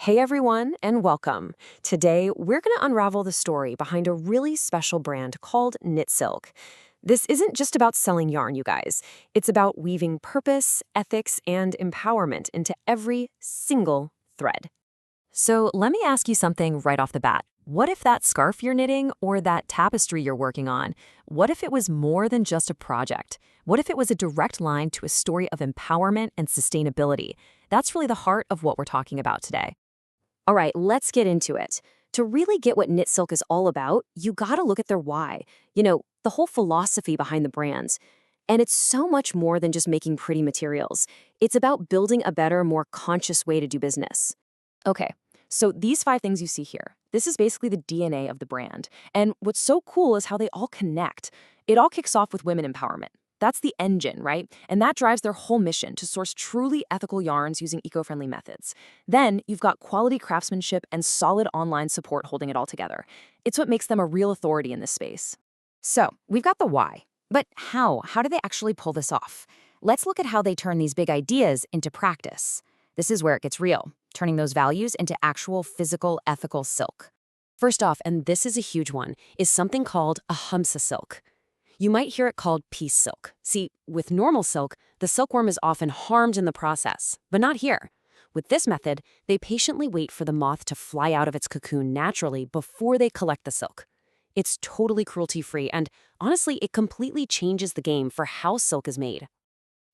Hey everyone, and welcome. Today, we're going to unravel the story behind a really special brand called KnitSilk. This isn't just about selling yarn, you guys. It's about weaving purpose, ethics, and empowerment into every single thread. So let me ask you something right off the bat. What if that scarf you're knitting or that tapestry you're working on, what if it was more than just a project? What if it was a direct line to a story of empowerment and sustainability? That's really the heart of what we're talking about today. All right, let's get into it. To really get what KnitSilk is all about, you gotta look at their why. The whole philosophy behind the brands. And it's so much more than just making pretty materials. It's about building a better, more conscious way to do business. Okay, so these 5 things you see here, this is basically the DNA of the brand. And what's so cool is how they all connect. It all kicks off with women empowerment. That's the engine, right? And that drives their whole mission to source truly ethical yarns using eco-friendly methods. Then you've got quality craftsmanship and solid online support holding it all together. It's what makes them a real authority in this space. So we've got the why. But how? How do they actually pull this off? Let's look at how they turn these big ideas into practice. This is where it gets real, turning those values into actual physical, ethical silk. First off, and this is a huge one, is something called a Hamsa silk. You might hear it called piece silk. See, with normal silk, the silkworm is often harmed in the process, but not here. With this method, they patiently wait for the moth to fly out of its cocoon naturally before they collect the silk. It's totally cruelty-free, and honestly, it completely changes the game for how silk is made.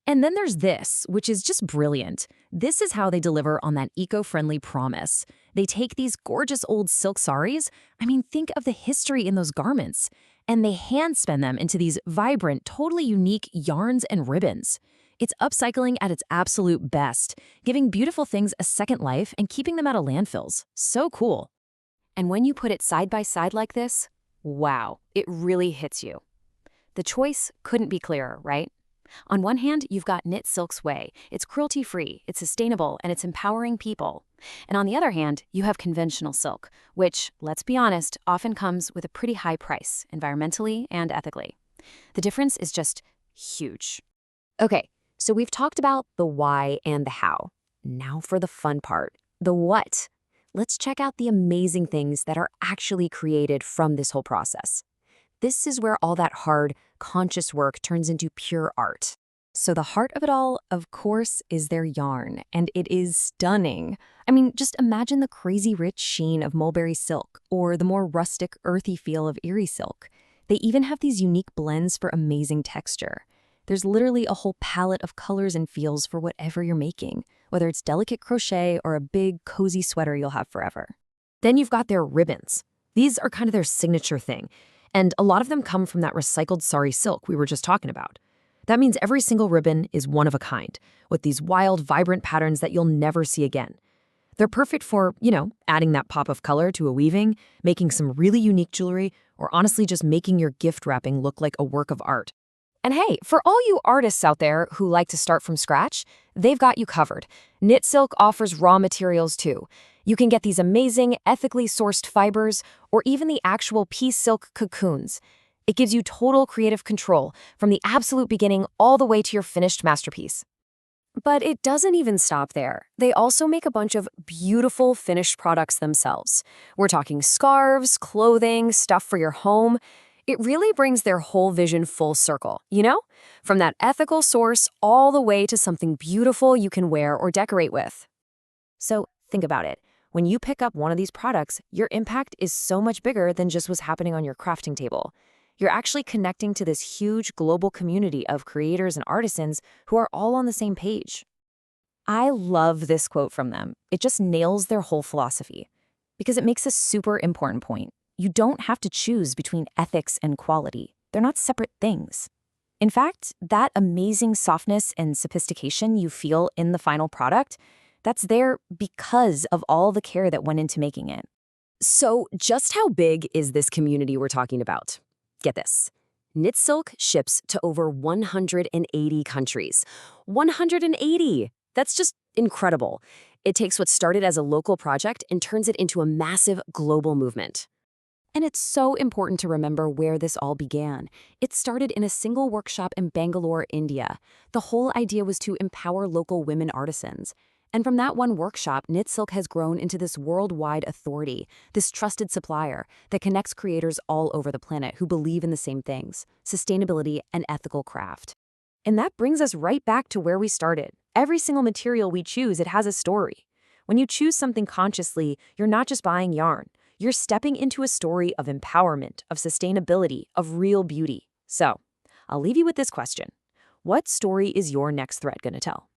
And then there's this, which is just brilliant. This is how they deliver on that eco-friendly promise. They take these gorgeous old silk saris, think of the history in those garments, and they hand-spin them into these vibrant, totally unique yarns and ribbons. It's upcycling at its absolute best, giving beautiful things a second life and keeping them out of landfills. So cool. And when you put it side by side like this, wow, it really hits you. The choice couldn't be clearer, right? On one hand, you've got KnitSilk's way. It's cruelty-free, it's sustainable, and it's empowering people. And on the other hand, you have conventional silk, which, let's be honest, often comes with a pretty high price, environmentally and ethically. The difference is just huge. Okay, so we've talked about the why and the how. Now for the fun part, the what. Let's check out the amazing things that are actually created from this whole process. This is where all that hard, conscious work turns into pure art. So the heart of it all, of course, is their yarn, and it is stunning. Just imagine the crazy rich sheen of mulberry silk, or the more rustic, earthy feel of Erie silk. They even have these unique blends for amazing texture. There's literally a whole palette of colors and feels for whatever you're making, whether it's delicate crochet or a big, cozy sweater you'll have forever. Then you've got their ribbons. These are kind of their signature thing. And a lot of them come from that recycled sari silk we were just talking about. That means every single ribbon is one of a kind, with these wild, vibrant patterns that you'll never see again. They're perfect for, adding that pop of color to a weaving, making some really unique jewelry, or honestly just making your gift wrapping look like a work of art. And hey, for all you artists out there who like to start from scratch, they've got you covered. KnitSilk offers raw materials too. You can get these amazing, ethically sourced fibers, or even the actual piece silk cocoons. It gives you total creative control from the absolute beginning all the way to your finished masterpiece. But it doesn't even stop there. They also make a bunch of beautiful finished products themselves. We're talking scarves, clothing, stuff for your home. It really brings their whole vision full circle, From that ethical source all the way to something beautiful you can wear or decorate with. So think about it. When you pick up one of these products, your impact is so much bigger than just what's happening on your crafting table. You're actually connecting to this huge global community of creators and artisans who are all on the same page. I love this quote from them. It just nails their whole philosophy because it makes a super important point. You don't have to choose between ethics and quality. They're not separate things. In fact, that amazing softness and sophistication you feel in the final product, that's there because of all the care that went into making it. So just how big is this community we're talking about? Get this. KnitSilk ships to over 180 countries. 180! That's just incredible. It takes what started as a local project and turns it into a massive global movement. And it's so important to remember where this all began. It started in a single workshop in Bangalore, India. The whole idea was to empower local women artisans. And from that one workshop, KnitSilk has grown into this worldwide authority, this trusted supplier that connects creators all over the planet who believe in the same things: sustainability and ethical craft. And that brings us right back to where we started. Every single material we choose, it has a story. When you choose something consciously, you're not just buying yarn. You're stepping into a story of empowerment, of sustainability, of real beauty. So, I'll leave you with this question. What story is your next thread going to tell?